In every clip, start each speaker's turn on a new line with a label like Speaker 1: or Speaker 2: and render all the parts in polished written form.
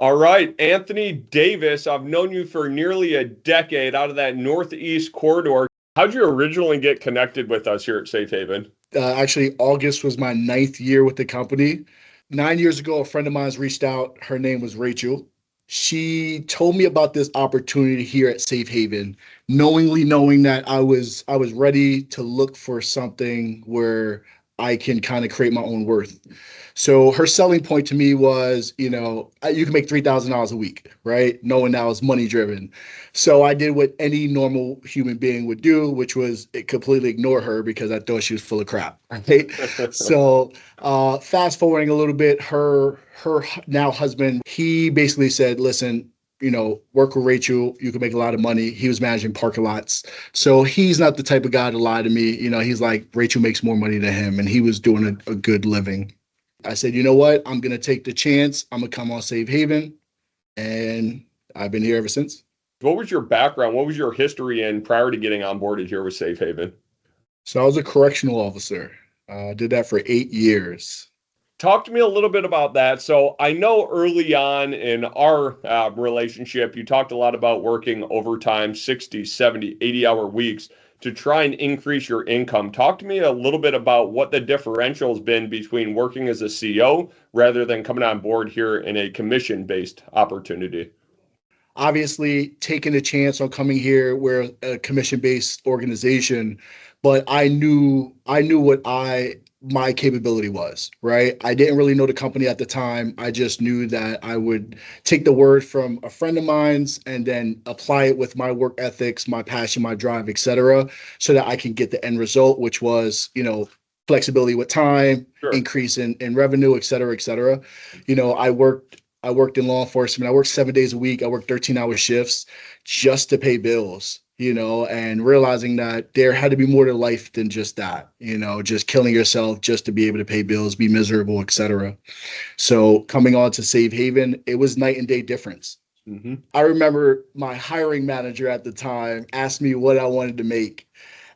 Speaker 1: All right, Anthony Davis, I've known you for nearly a decade out of that Northeast corridor. How'd you originally get connected with us here at Safe Haven?
Speaker 2: Actually, August was my ninth year with the company. 9 years ago, a friend of mine's reached out. Her name was Rachel. She told me about this opportunity here at Safe Haven, knowing that I was ready to look for something where I can kind of create my own worth. So her selling point to me was, you can make $3,000 a week, right? Knowing that I was money driven. So I did what any normal human being would do, which was completely ignore her because I thought she was full of crap. Right. So fast forwarding a little bit, her now husband, he basically said, listen, work with Rachel, you can make a lot of money. He was managing parking lots. So he's not the type of guy to lie to me. He's like, Rachel makes more money than him, and he was doing a good living. I said, you know what? I'm going to take the chance. I'm going to come on Safe Haven. And I've been here ever since.
Speaker 1: What was your background? What was your history in prior to getting onboarded here with Safe Haven?
Speaker 2: So I was a correctional officer. Did that for 8 years.
Speaker 1: Talk to me a little bit about that. So I know early on in our relationship, you talked a lot about working overtime, 60, 70, 80-hour weeks to try and increase your income. Talk to me a little bit about what the differential has been between working as a CO rather than coming on board here in a commission-based opportunity.
Speaker 2: Obviously, taking a chance on coming here, we're a commission-based organization, but I knew what my capability was, right? I didn't really know the company at the time. I just knew that I would take the word from a friend of mine's and then apply it with my work ethics, my passion, my drive, etc., so that I can get the end result, which was, flexibility with time,
Speaker 1: Sure.
Speaker 2: increase in revenue, et cetera, et cetera. I worked in law enforcement. I worked 7 days a week. I worked 13-hour shifts just to pay bills, and realizing that there had to be more to life than just that, just killing yourself just to be able to pay bills, be miserable, etc. So coming on to Safe Haven, it was night and day difference.
Speaker 1: Mm-hmm.
Speaker 2: I remember my hiring manager at the time asked me what I wanted to make.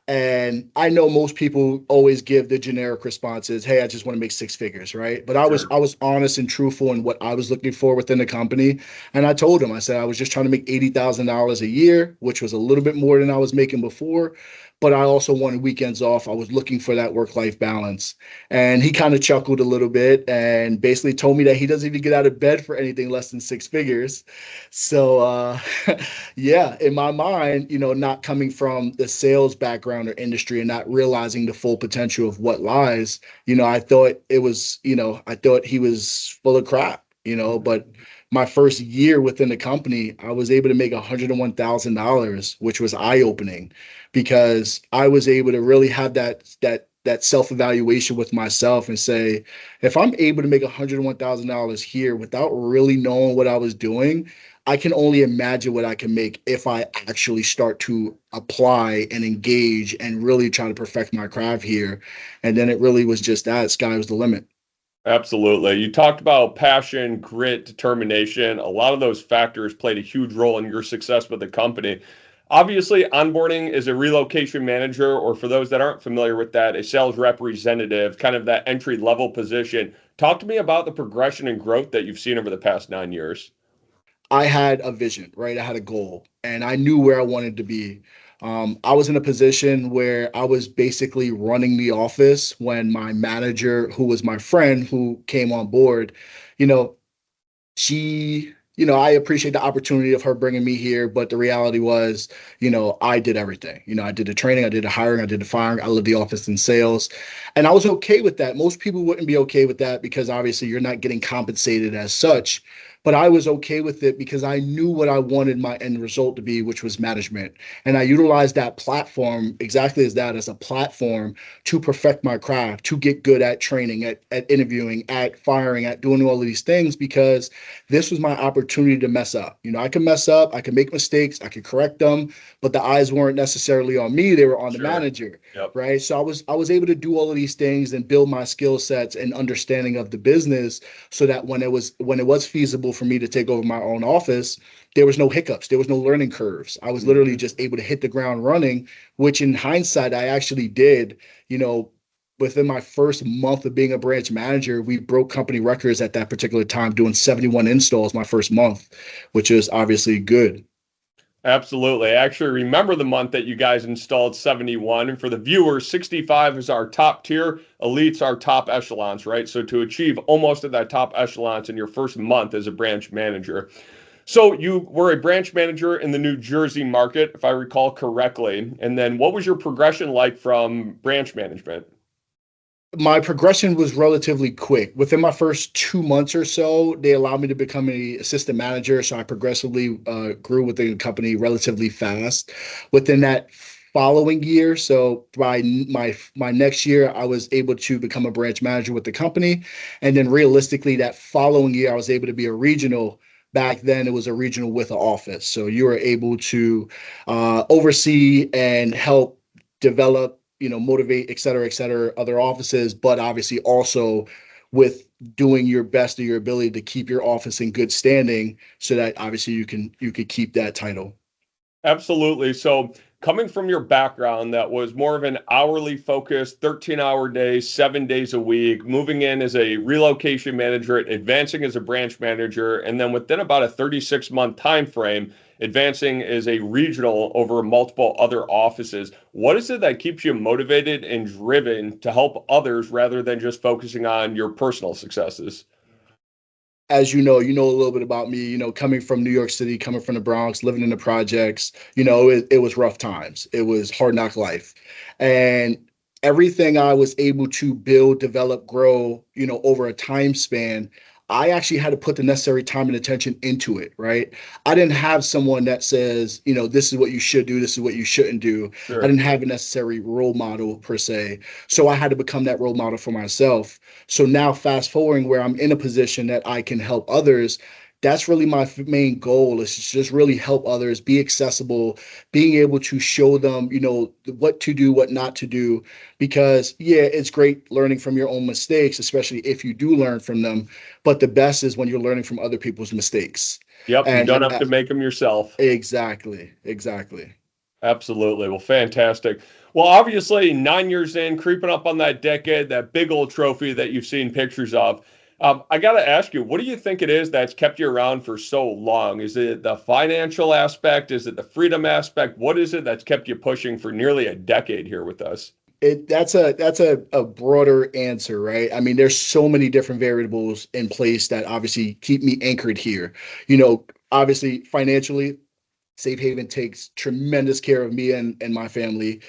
Speaker 2: And I know most people always give the generic responses, hey, I just want to make six figures, right? But I was
Speaker 1: Sure.
Speaker 2: I was honest and truthful in what I was looking for within the company. And I told him, I said I was just trying to make $80,000 a year, which was a little bit more than I was making before. But I also wanted weekends off. I was looking for that work-life balance. And he kind of chuckled a little bit and basically told me that he doesn't even get out of bed for anything less than six figures. So yeah, in my mind, not coming from the sales background or industry and not realizing the full potential of what lies, I thought he was full of crap, but my first year within the company, I was able to make $101,000, which was eye-opening because I was able to really have that self-evaluation with myself and say, if I'm able to make $101,000 here without really knowing what I was doing, I can only imagine what I can make if I actually start to apply and engage and really try to perfect my craft here. And then it really was just that sky was the limit.
Speaker 1: Absolutely. You talked about passion, grit, determination. A lot of those factors played a huge role in your success with the company. Obviously, onboarding is a relocation manager, or for those that aren't familiar with that, a sales representative, kind of that entry level position. Talk to me about the progression and growth that you've seen over the past 9 years.
Speaker 2: I had a vision, right? I had a goal and I knew where I wanted to be. I was in a position where I was basically running the office when my manager, who was my friend who came on board, you know, I appreciate the opportunity of her bringing me here, but the reality was, I did everything. I did the training, I did the hiring, I did the firing, I led the office in sales, and I was okay with that. Most people wouldn't be okay with that because obviously you're not getting compensated as such. But I was okay with it because I knew what I wanted my end result to be, which was management. And I utilized that platform exactly as that, as a platform to perfect my craft, to get good at training, at interviewing, at firing, at doing all of these things because this was my opportunity to mess up. I can mess up, I can make mistakes, I can correct them, but the eyes weren't necessarily on me, they were on the
Speaker 1: Sure.
Speaker 2: manager.
Speaker 1: Yep.
Speaker 2: Right. So I was able to do all of these things and build my skill sets and understanding of the business so that when it was feasible for me to take over my own office, there was no hiccups, there was no learning curves. I was literally
Speaker 1: Mhm.
Speaker 2: just able to hit the ground running, which in hindsight I actually did, you know, within my first month of being a branch manager, we broke company records at that particular time, doing 71 installs my first month, which is obviously good.
Speaker 1: Absolutely. I actually remember the month that you guys installed 71. And for the viewers, 65 is our top tier, elites our top echelons, right? So to achieve almost at that top echelons in your first month as a branch manager. So you were a branch manager in the New Jersey market, if I recall correctly. And then what was your progression like from branch management?
Speaker 2: My progression was relatively quick. Within my first 2 months or so, they allowed me to become an assistant manager. So I progressively grew within the company relatively fast. Within that following year, so by my next year, I was able to become a branch manager with the company. And then realistically, that following year, I was able to be a regional. Back then, it was a regional with an office. So you were able to oversee and help develop, motivate, et cetera, other offices, but obviously also with doing your best of your ability to keep your office in good standing so that obviously you could keep that title.
Speaker 1: Absolutely. So, coming from your background that was more of an hourly focused, 13-hour days, 7 days a week, moving in as a relocation manager, advancing as a branch manager, and then within about a 36-month time frame, advancing as a regional over multiple other offices. What is it that keeps you motivated and driven to help others rather than just focusing on your personal successes?
Speaker 2: As you know a little bit about me, coming from New York City, coming from the Bronx, living in the projects, it was rough times. It was hard knock life. And everything I was able to build, develop, grow, over a time span, I actually had to put the necessary time and attention into it, right? I didn't have someone that says, this is what you should do, this is what you shouldn't do. I
Speaker 1: Sure.
Speaker 2: didn't have a necessary role model per se. So I had to become that role model for myself. So now, fast forwarding where I'm in a position that I can help others, that's really my main goal is to just really help others, be accessible, being able to show them, what to do, what not to do. Because, yeah, it's great learning from your own mistakes, especially if you do learn from them. But the best is when you're learning from other people's mistakes.
Speaker 1: Yep, you don't
Speaker 2: And
Speaker 1: have to make them yourself.
Speaker 2: exactly, exactly.
Speaker 1: Absolutely. Well, fantastic. Well, obviously, 9 years in, creeping up on that decade, that big old trophy that you've seen pictures of. I got to ask you, what do you think it is that's kept you around for so long? Is it the financial aspect? Is it the freedom aspect? What is it that's kept you pushing for nearly a decade here with us?
Speaker 2: That's a broader answer, right? I mean, there's so many different variables in place that obviously keep me anchored here. Obviously financially, Safe Haven takes tremendous care of me and my family.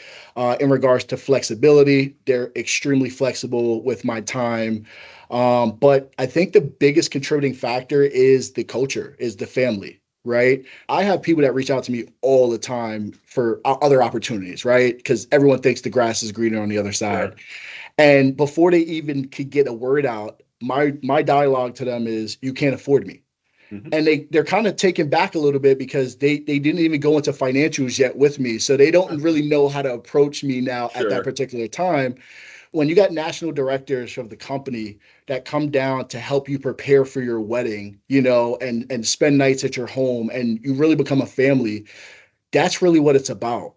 Speaker 2: In regards to flexibility, they're extremely flexible with my time. But I think the biggest contributing factor is the culture, is the family, right? I have people that reach out to me all the time for other opportunities, right? Because everyone thinks the grass is greener on the other side.
Speaker 1: Sure.
Speaker 2: And before they even could get a word out, my dialogue to them is, you can't afford me.
Speaker 1: Mhm.
Speaker 2: And they're kind of taken back a little bit because they didn't even go into financials yet with me, so they don't really know how to approach me now at that
Speaker 1: Sure.
Speaker 2: particular time. When you got national directors of the company that come down to help you prepare for your wedding, and spend nights at your home, and you really become a family, that's really what it's about.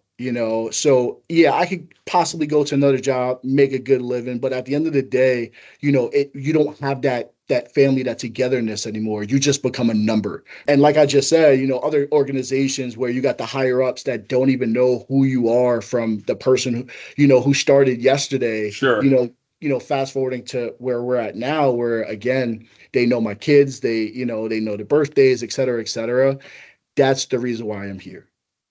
Speaker 2: So yeah, I could possibly go to another job, make a good living, but at the end of the day, you don't have that family, that togetherness anymore. You just become a number. And like I just said, other organizations where you got the higher ups that don't even know who you are, from the person who started yesterday,
Speaker 1: Sure.
Speaker 2: fast forwarding to where we're at now, where again, they know my kids, they know the birthdays, et cetera, et cetera. That's the reason why I'm here.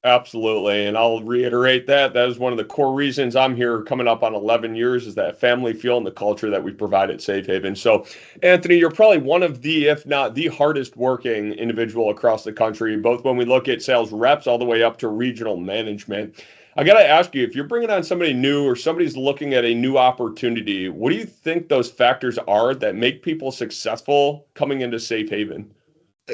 Speaker 1: Absolutely. And I'll reiterate that. That is one of the core reasons I'm here coming up on 11 years is that family feel and the culture that we provide at Safe Haven. So, Anthony, you're probably one of the, if not the hardest working individual across the country, both when we look at sales reps all the way up to regional management. I got to ask you, if you're bringing on somebody new or somebody's looking at a new opportunity, what do you think those factors are that make people successful coming into Safe Haven?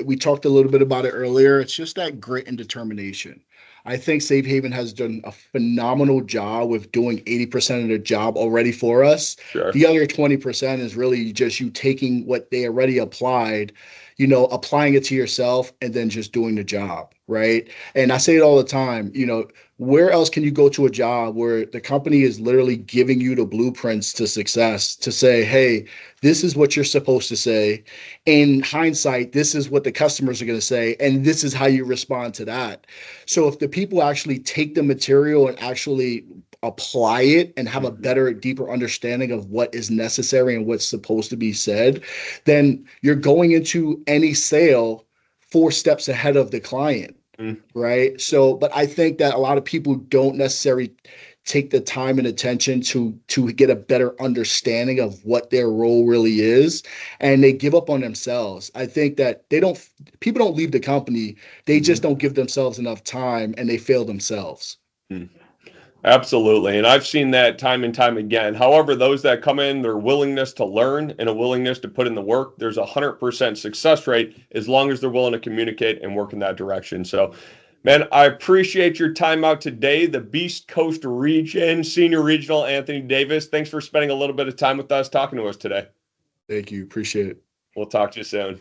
Speaker 2: We talked a little bit about it earlier. It's just that grit and determination. I think Safe Haven has done a phenomenal job with doing 80% of the job already for us.
Speaker 1: Sure.
Speaker 2: The other 20% is really just you taking what they already applied, applying it to yourself and then just doing the job, right? And I say it all the time, where else can you go to a job where the company is literally giving you the blueprints to success to say, hey, this is what you're supposed to say. In hindsight, this is what the customers are going to say, and this is how you respond to that. So if the people actually take the material and actually apply it and have a better, deeper understanding of what is necessary and what's supposed to be said, then you're going into any sale 4 steps ahead of the client. Right. So, but I think that a lot of people don't necessarily take the time and attention to get a better understanding of what their role really is, and they give up on themselves. I think that people don't leave the company, they just don't give themselves enough time, and they fail themselves.
Speaker 1: Absolutely. And I've seen that time and time again. However, those that come in, their willingness to learn and a willingness to put in the work, there's 100% success rate as long as they're willing to communicate and work in that direction. So, man, I appreciate your time out today. The Beast Coast Region, Senior Regional Anthony Davis, thanks for spending a little bit of time with us, talking to us today.
Speaker 2: Thank you. Appreciate it.
Speaker 1: We'll talk to you soon.